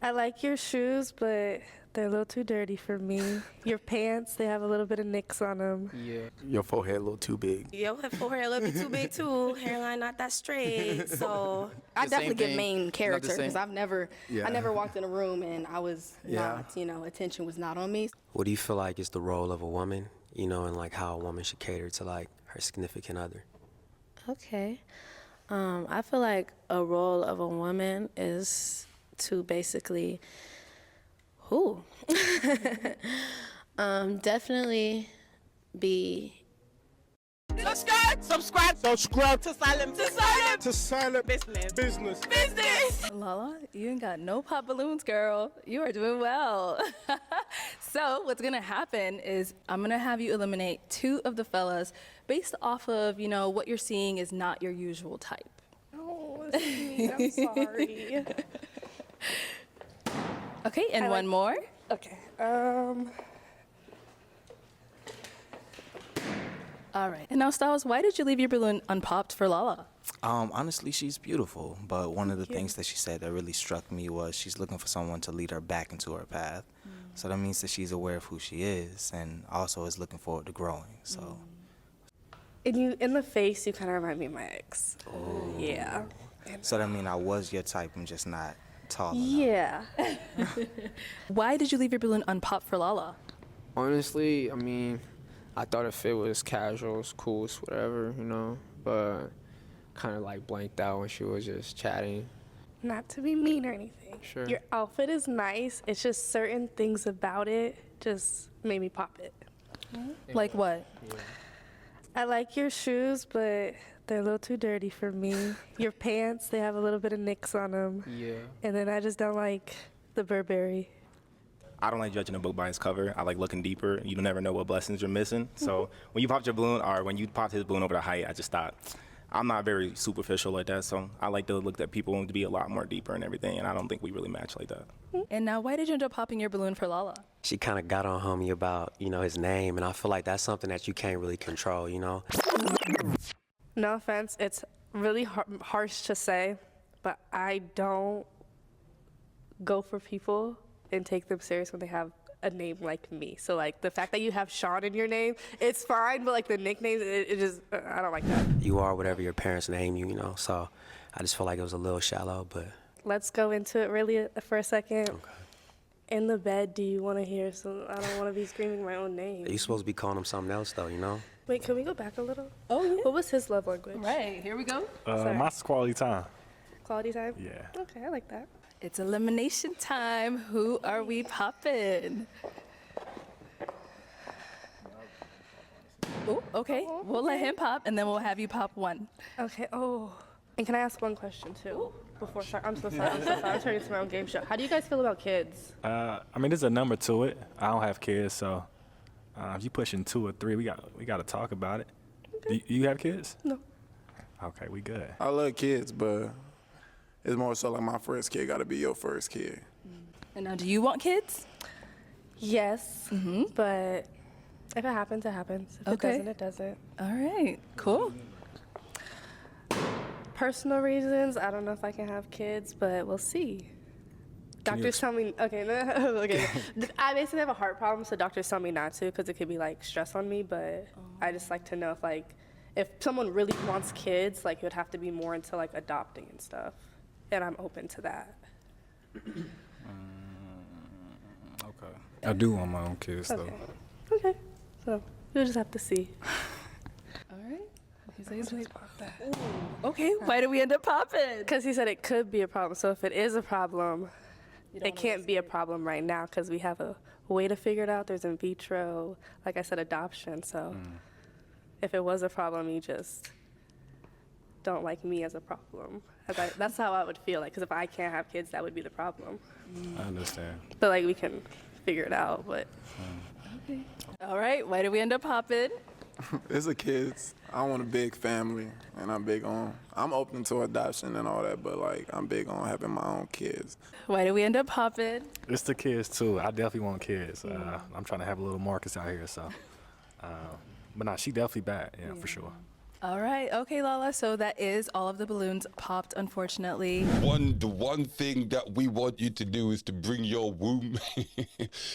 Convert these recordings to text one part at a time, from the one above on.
I like your shoes, but they're a little too dirty for me. Your pants, they have a little bit of nicks on them. Yeah. Your forehead a little too big. Your forehead a little bit too big too. Hairline not that straight. So I The definitely same give thing. main Not the character same. because I never walked in a room and I was Yeah. not, attention was not on me. What do you feel like is the role of a woman, and like how a woman should cater to like her significant other? Okay. I feel like a role of a woman is to basically, definitely be. Subscribe to Silent Business. Lala, you ain't got no pop balloons, girl. You are doing well. So what's gonna happen is I'm gonna have you eliminate two of the fellas based off of, what you're seeing is not your usual type. Oh, this is me. I'm sorry. Okay, and one more. Okay. All right. And now, Styles, why did you leave your balloon unpopped for Lala? Honestly, she's beautiful, but one of the things that she said that really struck me was she's looking for someone to lead her back into her path. So that means that she's aware of who she is and also is looking forward to growing. So In the face, you kind of remind me of my ex. Oh. Yeah. so that means I was your type and just not tall enough. Yeah. Why did you leave your balloon unpopped for Lala? Honestly, I thought if it was casual, it's cool, it's whatever, but kind of like blanked out when she was just chatting. Not to be mean or anything. Sure. Your outfit is nice. It's just certain things about it just made me pop it. Like what? I like your shoes, but they're a little too dirty for me. Your pants, they have a little bit of nicks on them. Yeah. And then I just don't like the Burberry. I don't like judging a book by its cover. I like looking deeper. You never know what blessings you're missing. So when you popped your balloon, or when you popped his balloon over the height, I just thought, I'm not very superficial like that. So I like to look at people and to be a lot more deeper and everything. And I don't think we really match like that. And now, why did you end up popping your balloon for Lala? She kind of got on homie about, his name, and I feel like that's something that you can't really control, No offense, it's really harsh to say, but I don't go for people and take them serious when they have a name like me. So like the fact that you have Sean in your name, it's fine, but like the nicknames, it just, I don't like that. You are whatever your parents name you, so I just feel like it was a little shallow, but. Let's go into it really for a second. Okay. In the bed, do you want to hear some? I don't want to be screaming my own name. You supposed to be calling him something else though, Wait, can we go back a little? Oh, yeah. What was his love language? Right, here we go. Mine's quality time. Quality time? Yeah. Okay, I like that. It's elimination time. Who are we popping? Oh, okay. We'll let him pop, and then we'll have you pop one. Okay, And can I ask one question too? Before I'm so sorry. I'm turning to my own game show. How do you guys feel about kids? There's a number to it. I don't have kids, so if you pushing 2 or 3, we got to talk about it. Okay. Do you have kids? No. Okay, we good. I love kids, but it's more so like my first kid got to be your first kid. And now, do you want kids? Yes, but if it happens, it happens. If Okay. it doesn't, it doesn't. All right, cool. Personal reasons, I don't know if I can have kids, but we'll see. Doctors tell me, okay. I basically have a heart problem, so doctors tell me not to because it could be like stress on me, but I just like to know if someone really wants kids, like it would have to be more into like adopting and stuff, and I'm open to that. Okay. I do want my own kids, though. Okay, so we'll just have to see. All right. Okay, why did we end up popping? Because he said it could be a problem, so if it is a problem, it can't be a problem right now because we have a way to figure it out. There's in vitro, like I said, adoption. So if it was a problem, you just don't like me as a problem. That's how I would feel. Because if I can't have kids, that would be the problem. I understand. But we can figure it out. But Okay. All right, why did we end up popping? It's the kids. I want a big family, and I'm open to adoption and all that, but I'm big on having my own kids. Why did we end up popping? It's the kids, too. I definitely want kids. I'm trying to have a little Marcus out here, so. But she definitely bad, for sure. All right. Okay, Lala. So that is all of the balloons popped, unfortunately. The one thing that we want you to do is to bring your womb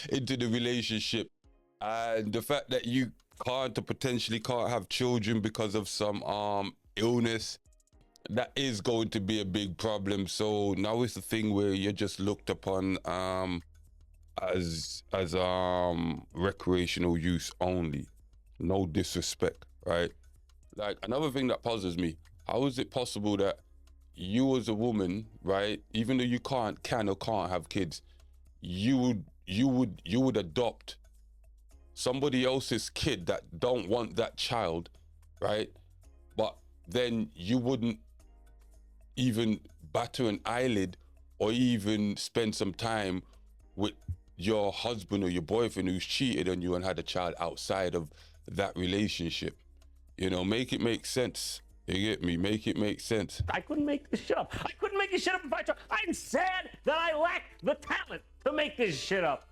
into the relationship. And the fact that you can't or potentially can't have children because of some illness, that is going to be a big problem. So now is the thing where you're just looked upon as recreational use only. No disrespect, right? Like, another thing that puzzles me, how is it possible that you as a woman, right, even though you can or can't have kids, you would adopt somebody else's kid that don't want that child, right? But then you wouldn't even batter an eyelid or even spend some time with your husband or your boyfriend who's cheated on you and had a child outside of that relationship. You know, make it make sense. You get me? Make it make sense. I couldn't make this shit up. I couldn't make this shit up if I tried. I'm sad that I lack the talent to make this shit up.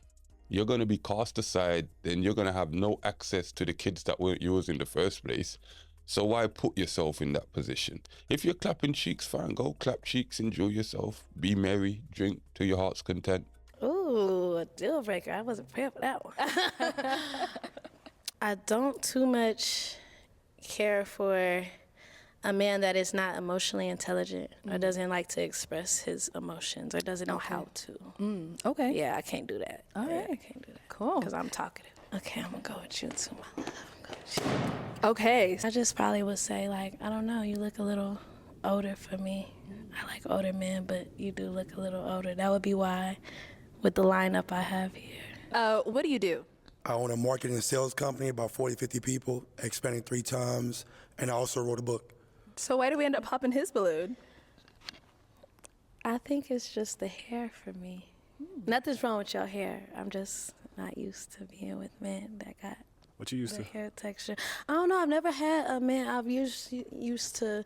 You're going to be cast aside, then you're going to have no access to the kids that weren't yours in the first place. So why put yourself in that position? If you're clapping cheeks, fine, go clap cheeks, enjoy yourself, be merry, drink to your heart's content. Ooh, a deal breaker. I wasn't prepared for that one. I don't too much care for a man that is not emotionally intelligent or doesn't like to express his emotions or doesn't know how to. Okay. Yeah, I can't do that. All right. I can't do that. Cool. Because I'm talkative. Okay, I'm going to go with you too, my love. I'm going with you. Okay. I just probably would say, like, I don't know, you look a little older for me. I like older men, but you do look a little older. That would be why, with the lineup I have here. What do you do? I own a marketing and sales company, about 40, 50 people, expanding 3 times, and I also wrote a book. So why did we end up popping his balloon? I think it's just the hair for me. Nothing's wrong with your hair. I'm just not used to being with men that got What you used the to? hair texture. I don't know. I've never had a man. I've used to,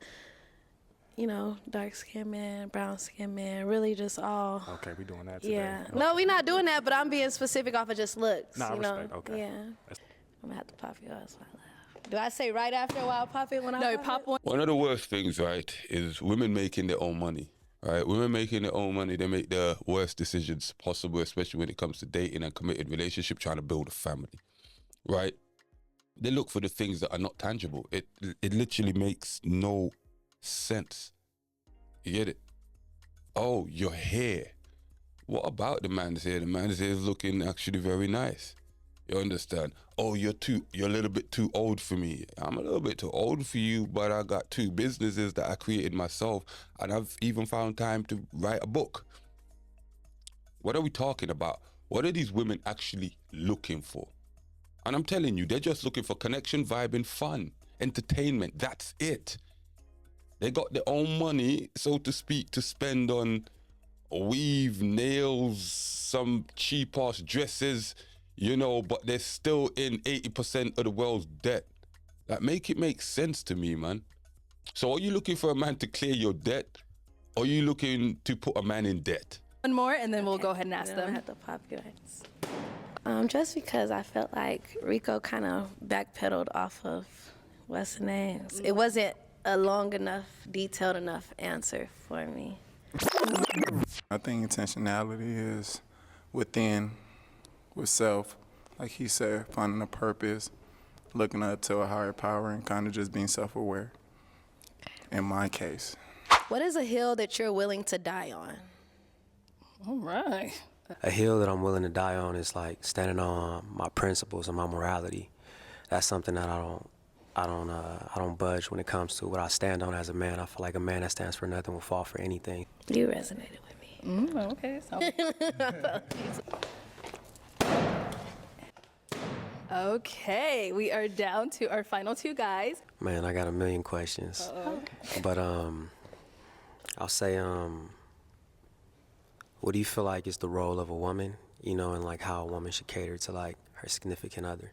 you know, dark-skinned man, brown-skinned man, really just all. Okay, we doing that today. Yeah. Okay. No, we're not doing that, but I'm being specific off of just looks. Nah, I you respect. know? Okay. Yeah. That's- I'm going to have to pop yours while I laugh. Do I say right after a while pop it when I No, pop pop it? one. One of the worst things, right, is women making their own money, right? Women making their own money, they make the worst decisions possible, especially when it comes to dating and committed relationship, trying to build a family, right? They look for the things that are not tangible. It literally makes no sense. You get it? Oh, your hair. What about the man's hair? The man's hair is looking actually very nice. You understand? Oh, you're a little bit too old for me. I'm a little bit too old for you, but I got 2 businesses that I created myself, and I've even found time to write a book. What are we talking about? What are these women actually looking for? And I'm telling you, they're just looking for connection, vibing, fun, entertainment. That's it. They got their own money, so to speak, to spend on weave, nails, some cheap-ass dresses, you know, but they're still in 80% of the world's debt. Like, make it make sense to me, man. So are you looking for a man to clear your debt? Or are you looking to put a man in debt? One more, and then we'll go ahead and ask Then I them. have to pop yours. Just because I felt like Rico kind of backpedaled off of what's the names. It wasn't a long enough, detailed enough answer for me. I think intentionality is within, with self, like he said, finding a purpose, looking up to a higher power, and kind of just being self-aware. In my case. What is a hill that you're willing to die on? All right. A hill that I'm willing to die on is like standing on my principles and my morality. That's something that I don't budge when it comes to what I stand on as a man. I feel like a man that stands for nothing will fall for anything. You resonated with me. Okay. Okay, we are down to our final 2 guys. Man, I got a million questions. But I'll say what do you feel like is the role of a woman, you know, and like how a woman should cater to like her significant other?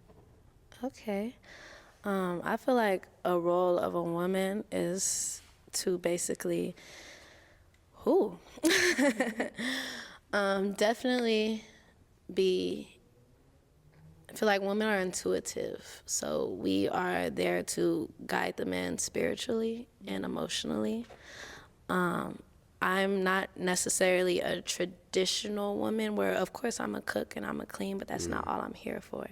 Okay. I feel like a role of a woman is to basically, definitely be I feel like women are intuitive, so we are there to guide the man spiritually and emotionally. I'm not necessarily a traditional woman where, of course, I'm a cook and I'm a clean, but that's not all I'm here for.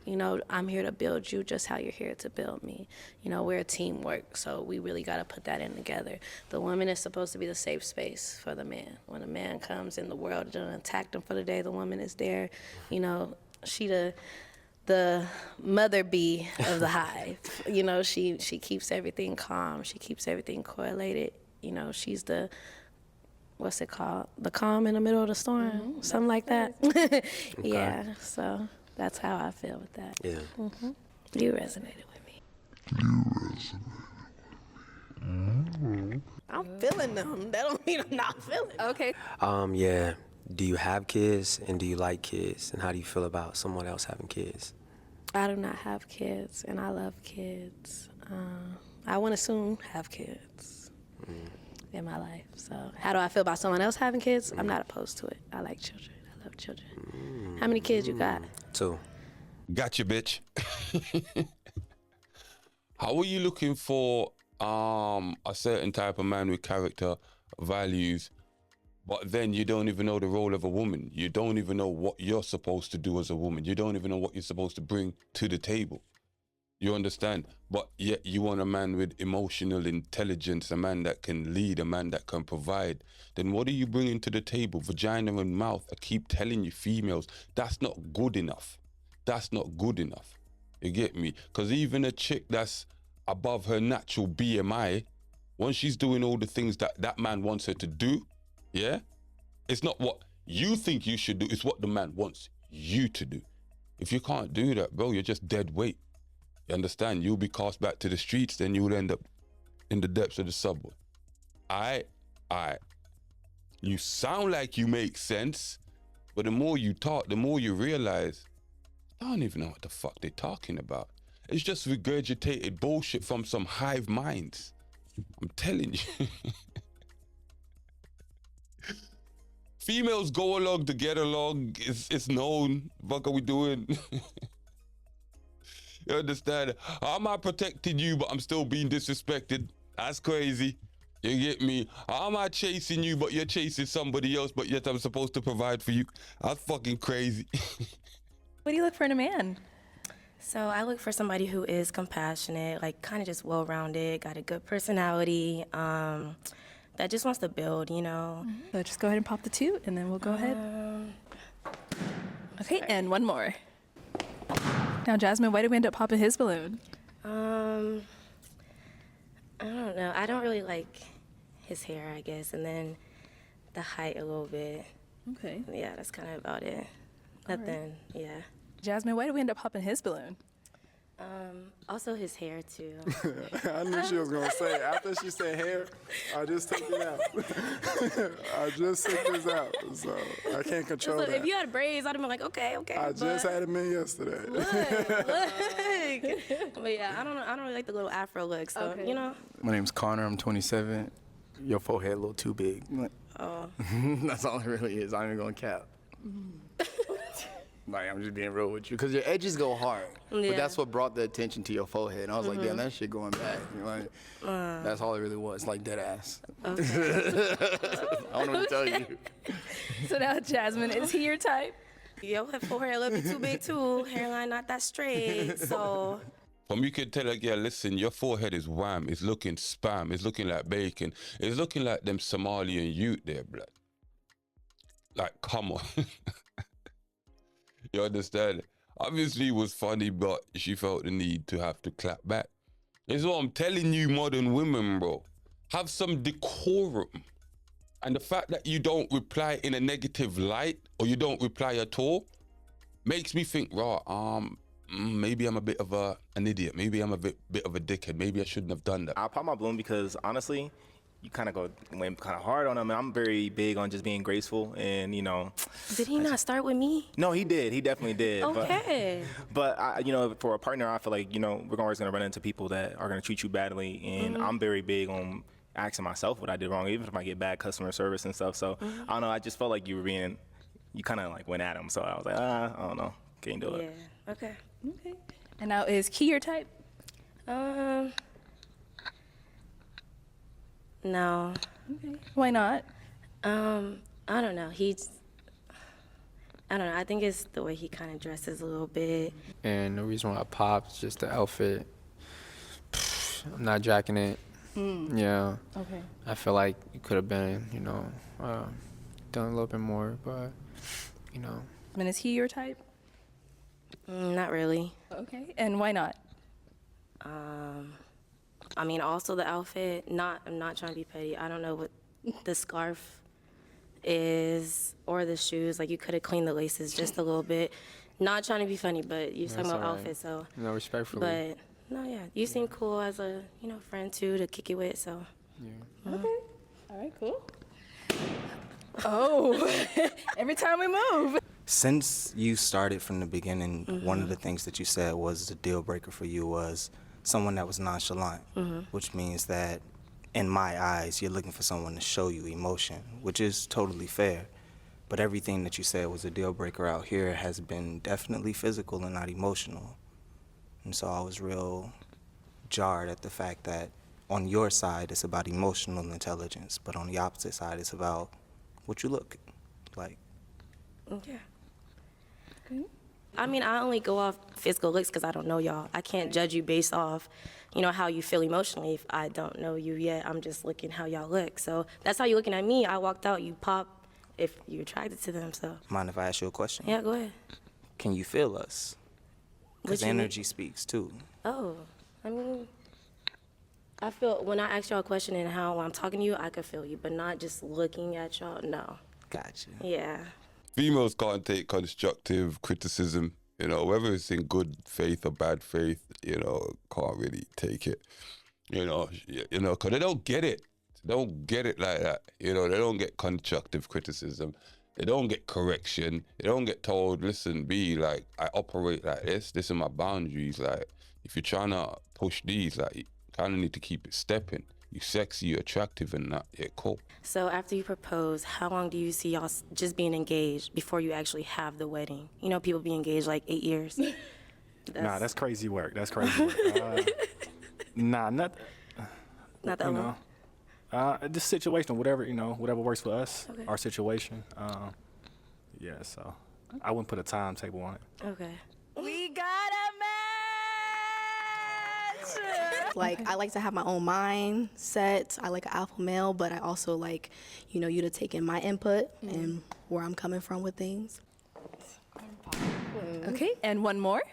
You know, I'm here to build you just how you're here to build me. You know, we're a teamwork, so we really got to put that in together. The woman is supposed to be the safe space for the man. When a man comes in the world and attack them for the day, the woman is there. You know, she the mother bee of the hive. You know, she keeps everything calm. She keeps everything correlated. You know, she's the, what's it called? The calm in the middle of the storm, something like that. Yeah, so that's how I feel with that. Yeah. You resonated with me. I'm feeling them. That don't mean I'm not feeling them. Okay. Yeah. Do you have kids, and do you like kids, and how do you feel about someone else having kids? I do not have kids, and I love kids. I want to soon have kids in my life. So how do I feel about someone else having kids? I'm not opposed to it. I like children. I love children. How many kids you got? 2. Gotcha, bitch. How are you looking for a certain type of man with character, values, but then you don't even know the role of a woman? You don't even know what you're supposed to do as a woman. You don't even know what you're supposed to bring to the table. You understand? But yet you want a man with emotional intelligence, a man that can lead, a man that can provide. Then what are you bringing to the table? Vagina and mouth. I keep telling you, females, that's not good enough. That's not good enough. You get me? Because even a chick that's above her natural BMI, once she's doing all the things that that man wants her to do, yeah, it's not what you think you should do, it's what the man wants you to do. If you can't do that, bro, you're just dead weight. You understand? You'll be cast back to the streets, then you'll end up in the depths of the subway. Aight. You sound like you make sense, but the more you talk, the more you realize, I don't even know what the fuck they're talking about. It's just regurgitated bullshit from some hive minds. I'm telling you. Females go along to get along. It's known. What are we doing? You understand? How am I protecting you, but I'm still being disrespected? That's crazy. You get me? How am I chasing you, but you're chasing somebody else, but yet I'm supposed to provide for you? That's fucking crazy. What do you look for in a man? So I look for somebody who is compassionate, like kind of just well-rounded, got a good personality, that just wants to build, you know. So just go ahead and pop the 2, and then we'll go ahead. Okay, and one more. Now, Jasmine, why did we end up popping his balloon? I don't know. I don't really like his hair, I guess, and then the height a little bit. Okay. Yeah, that's kind of about it. Nothing, yeah. Jasmine, why did we end up popping his balloon? Also his hair, too. I knew she was going to say, after she said hair, I just took it out. I just took this out, so I can't control that. If you had braids, I'd have been like, okay. I just had them in yesterday. Look. But yeah, I don't really like the little afro look, so, you know. My name's Connor, I'm 27. Your forehead a little too big. Oh. That's all it really is. I'm even going to cap. Like, I'm just being real with you. Because your edges go hard. Yeah. But that's what brought the attention to your forehead. And I was like, damn, that shit going back. You know, like, that's all it really was, like dead ass. Okay. I don't know what to tell you. So now, Jasmine, is he your type? Your forehead a little bit too big, too. Hairline not that straight, so... You can tell a girl, listen, your forehead is wham. It's looking spam. It's looking like bacon. It's looking like them Somalian youth there, blood. Like, come on. You understand? Obviously it was funny, but she felt the need to have to clap back. This is what I'm telling you, modern women, bro. Have some decorum. And the fact that you don't reply in a negative light, or you don't reply at all, makes me think, maybe I'm a bit of an idiot. Maybe I'm a bit of a dickhead. Maybe I shouldn't have done that. I'll pop my balloon because honestly, you kind of went kind of hard on him. And I'm very big on just being graceful and, you know. Did he not start with me? No, he did. He definitely did. Okay. But I, you know, for a partner, I feel like, you know, we're always going to run into people that are going to treat you badly. And I'm very big on asking myself what I did wrong, even if I get bad customer service and stuff. So I don't know. I just felt like you kind of like went at him. So I was like, I don't know. Can't do it. Yeah. Okay. Okay. And now, is Key your type? No. Okay. Why not? I don't know. I don't know. I think it's the way he kind of dresses a little bit. And the reason why I popped is just the outfit. I'm not jacking it. Yeah. Okay. I feel like you could have been, done a little bit more, but, And is he your type? Not really. Okay. And why not? I mean, also the outfit. I'm not trying to be petty. I don't know what the scarf is or the shoes. Like, you could have cleaned the laces just a little bit. Not trying to be funny, but you talking about outfit, so. No, respectfully. But no, yeah, you seem cool as a friend too to kick it with. So. Yeah. Okay. All right. Cool. Oh, every time we move. Since you started from the beginning, one of the things that you said was the deal breaker for you was someone that was nonchalant, which means that in my eyes, you're looking for someone to show you emotion, which is totally fair. But everything that you said was a deal breaker out here has been definitely physical and not emotional. And so I was real jarred at the fact that on your side, it's about emotional intelligence, but on the opposite side, it's about what you look like. Yeah. I mean, I only go off physical looks because I don't know y'all. I can't judge you based off, how you feel emotionally. If I don't know you yet, I'm just looking how y'all look. So that's how you're looking at me. I walked out, you pop if you're attracted to them. So. Mind if I ask you a question? Yeah, go ahead. Can you feel us? Because What you mean? energy speaks too. Oh, I mean, I feel when I ask y'all a question and how I'm talking to you, I could feel you, but not just looking at y'all. No. Gotcha. Yeah. Females can't take constructive criticism, whether it's in good faith or bad faith, can't really take it, because they don't get it. They don't get it like that. They don't get constructive criticism. They don't get correction. They don't get told, listen, B, like, I operate like this. This are my boundaries. Like, if you're trying to push these, like, you kind of need to keep it stepping. You sexy, you attractive, and that, yeah, cool. So after you propose, how long do you see y'all just being engaged before you actually have the wedding? People be engaged like 8 years. Nah, that's crazy work. That's crazy work. Not that long. Just situational, whatever works for us, Okay. our situation. Yeah, so I wouldn't put a timetable on it. Okay. We got a match. Like, I like to have my own mindset. I like an alpha male, but I also like, you to take in my input and where I'm coming from with things. Okay, and one more.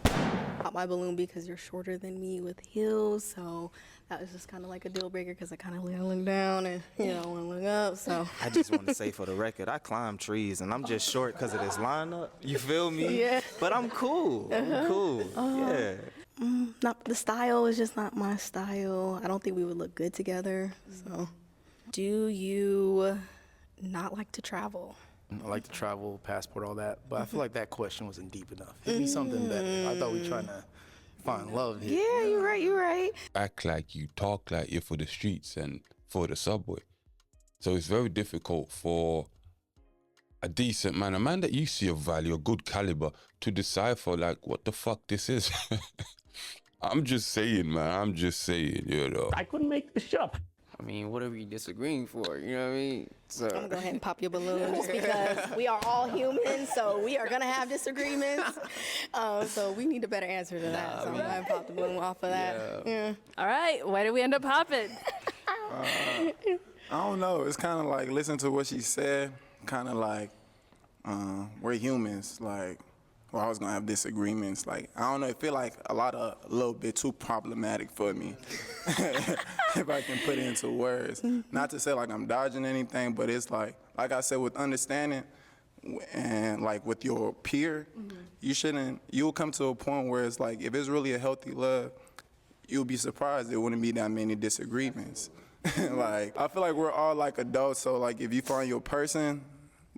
Pop my balloon because you're shorter than me with heels, so that was just kind of like a deal breaker because I kind of look down and want to look up. So I just want to say for the record, I climb trees and I'm just short because of this lineup. You feel me? Yeah. But I'm cool. I'm cool. Yeah. Not the style is just not my style. I don't think we would look good together. So, do you not like to travel? I like to travel, passport, all that. But I feel like that question wasn't deep enough. Hit me something better. I thought we were trying to find love here. Yeah, you're right. Act like you, talk like you're for the streets and for the subway. So it's very difficult for a decent man, a man that you see of value, a good caliber, to decipher like what the fuck this is. I'm just saying, man. I'm just saying, I couldn't make this shit up. I mean, what are we disagreeing for? You know what I mean? So. I'm gonna go ahead and pop your balloon just because we are all humans, so we are gonna have disagreements. So we need a better answer to that. So I'm gonna pop the balloon off of that. Yeah. All right, why did we end up popping? I don't know. It's kind of like, listen to what she said, kind of like, we're humans. Like, we're always going to have disagreements. Like, I don't know. It feel like a little bit too problematic for me, if I can put it into words. Not to say like I'm dodging anything, but it's like I said, with understanding and like with your peer, you'll come to a point where it's like, if it's really a healthy love, you'll be surprised there wouldn't be that many disagreements. Like, I feel like we're all like adults, so like if you find your person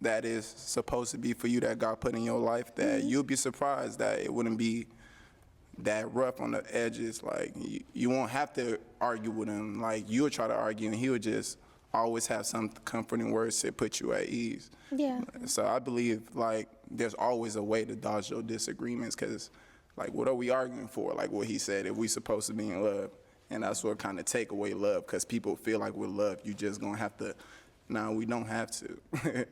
that is supposed to be for you, that God put in your life, that you'll be surprised that it wouldn't be that rough on the edges. Like, you won't have to argue with him. Like, you'll try to argue and he would just always have some comforting words to put you at ease. Yeah. So I believe like there's always a way to dodge your disagreements, because like what are we arguing for? Like what he said, if we supposed to be in love, and that's what kind of take away love, because people feel like with love you just gonna have to. No, we don't have to.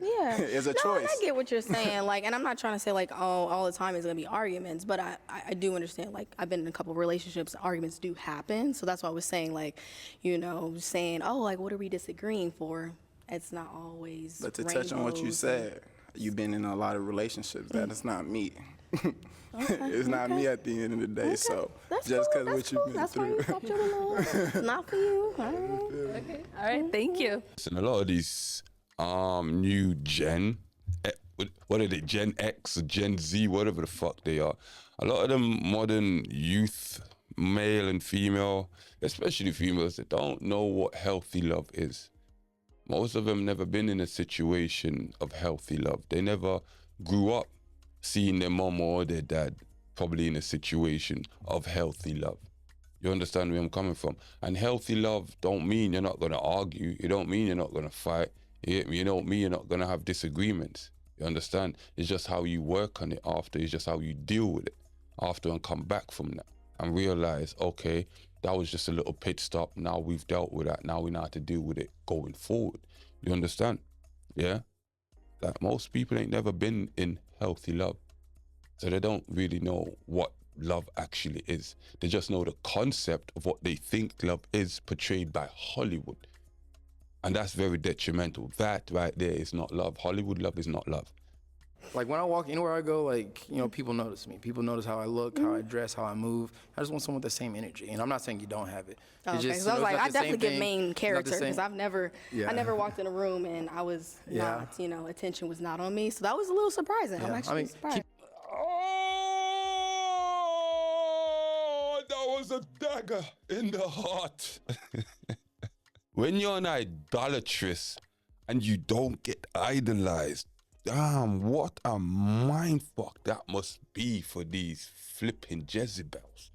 Yeah. It's a No, choice. and I get what you're saying. Like, and I'm not trying to say like, oh, all the time it's gonna be arguments, but I do understand. Like, I've been in a couple of relationships, arguments do happen. So that's why I was saying, like, you know, saying, oh, like, what are we disagreeing for? It's not always. But to touch on what you said, you've been in a lot of relationships. That is not me. It's not me at the end of the day. So That's just cool, because what you've been that's why through. you stopped your little. Not for you. All right. Okay. All right. Thank you. And a lot of these new Gen, what are they, Gen X or Gen Z, whatever the fuck they are. A lot of them modern youth, male and female, especially females, they don't know what healthy love is. Most of them never been in a situation of healthy love. They never grew up seeing their mom or their dad probably in a situation of healthy love. You understand where I'm coming from? And healthy love don't mean you're not going to argue. It don't mean you're not going to fight. You don't mean you're not going to have disagreements. You understand? It's just how you work on it after. It's just how you deal with it after and come back from that and realize, okay, that was just a little pit stop. Now we've dealt with that. Now we know how to deal with it going forward. You understand? Yeah? Like most people ain't never been in healthy love. So they don't really know what love actually is. They just know the concept of what they think love is portrayed by Hollywood. And that's very detrimental. That right there is not love. Hollywood love is not love. Like when I walk anywhere I go, like, you know, people notice me. People notice how I look, how I dress, how I move. I just want someone with the same energy. And I'm not saying you don't have it. Oh, It's okay, just, so I was you know, like, it's I not the definitely same give thing. main It's not the character because same. I never walked in a room and I was Yeah. not, you know, attention was not on me. So that was a little surprising. I'm Yeah, I actually mean, surprised. Oh, that was a dagger in the heart. When you're an idolatress and you don't get idolized, damn, what a mindfuck that must be for these flipping Jezebels.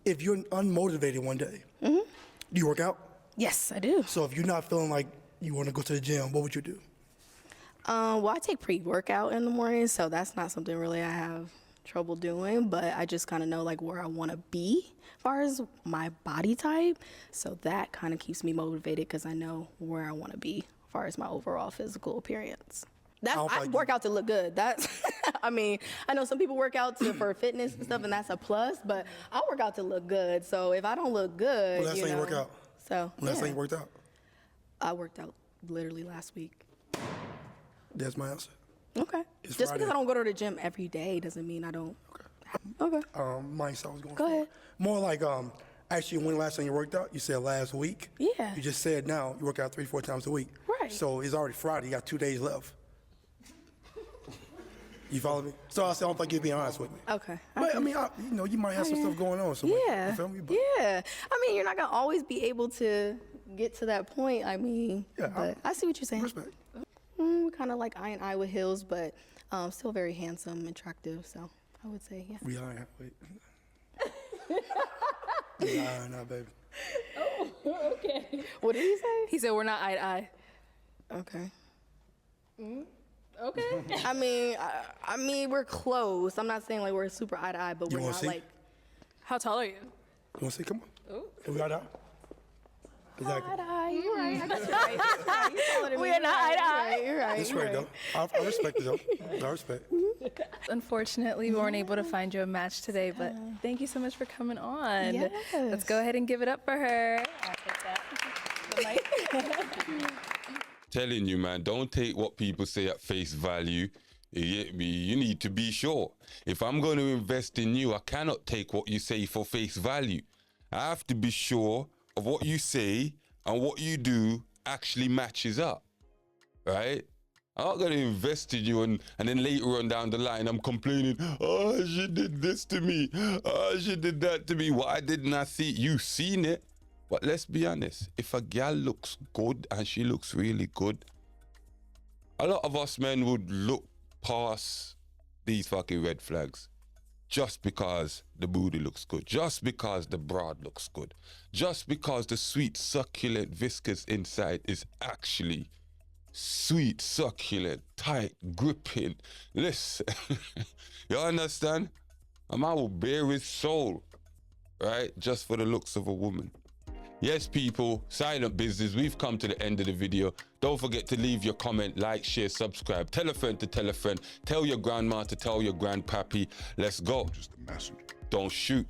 If you're unmotivated one day, do you work out? Yes, I do. So if you're not feeling like you want to go to the gym, what would you do? Well, I take pre-workout in the morning, so that's not something really I have trouble doing, but I just kind of know like where I want to be as far as my body type. So that kind of keeps me motivated because I know where I want to be as far as my overall physical appearance. I work out to look good. That's, I mean, I know some people work out for fitness and stuff, and that's a plus, but I work out to look good. So if I don't look good, Well, last time you work out? So, Last time you worked out? I worked out literally last week. That's my answer. Okay. It's Just Friday. because I don't go to the gym every day doesn't mean I don't. Okay. Mindset I was going Go for. ahead. More like, actually, when last time you worked out? You said last week. Yeah. You just said now you work out 3-4 times a week. Right. So it's already Friday. You got 2 days left. You follow me? So I said, I don't think you're being honest with me. Okay. But I mean, you might have some stuff going on. So Yeah. You feel me? But, Yeah. I mean, you're not going to always be able to get to that point. I mean, Yeah, but I see what you're saying. Respect. We're kind of like eye and eye with Hills, but still very handsome, attractive. So I would say, yeah. We are. Wait. Nah, baby. Oh, okay. What did he say? He said we're not eye to eye. Okay. Okay. I mean, we're close. I'm not saying like we're super eye to eye, but You we're wanna not see? like. How tall are you? You want to see? Come on. Oh. We got out. Exactly. Eye to eye. You're right. I guess you're right. You're right. You're taller than me. We are not eye to eye. You're right. That's You're right, though. I respect it, though. I respect. Unfortunately, we weren't able to find you a match today, but thank you so much for coming on. Yes. Let's go ahead and give it up for her. I'll take that. The mic. Telling you, man, don't take what people say at face value. You get me? You need to be sure. If I'm going to invest in you, I cannot take what you say for face value. I have to be sure of what you say and what you do actually matches up, right? I'm not going to invest in you and then later on down the line, I'm complaining, oh, she did this to me. Oh, she did that to me. Why didn't I see it? You seen it. But let's be honest, if a gal looks good and she looks really good, a lot of us men would look past these fucking red flags. just because the booty looks good, just because the broad looks good, just because the sweet, succulent, viscous inside is actually sweet, succulent, tight, gripping. Listen, you understand? A man will bare his soul, right? Just for the looks of a woman. Yes, people, silent business. We've come to the end of the video. Don't forget to leave your comment, like, share, subscribe. Tell a friend to tell a friend. Tell your grandma to tell your grandpappy. Let's go. Just a messenger. Don't shoot.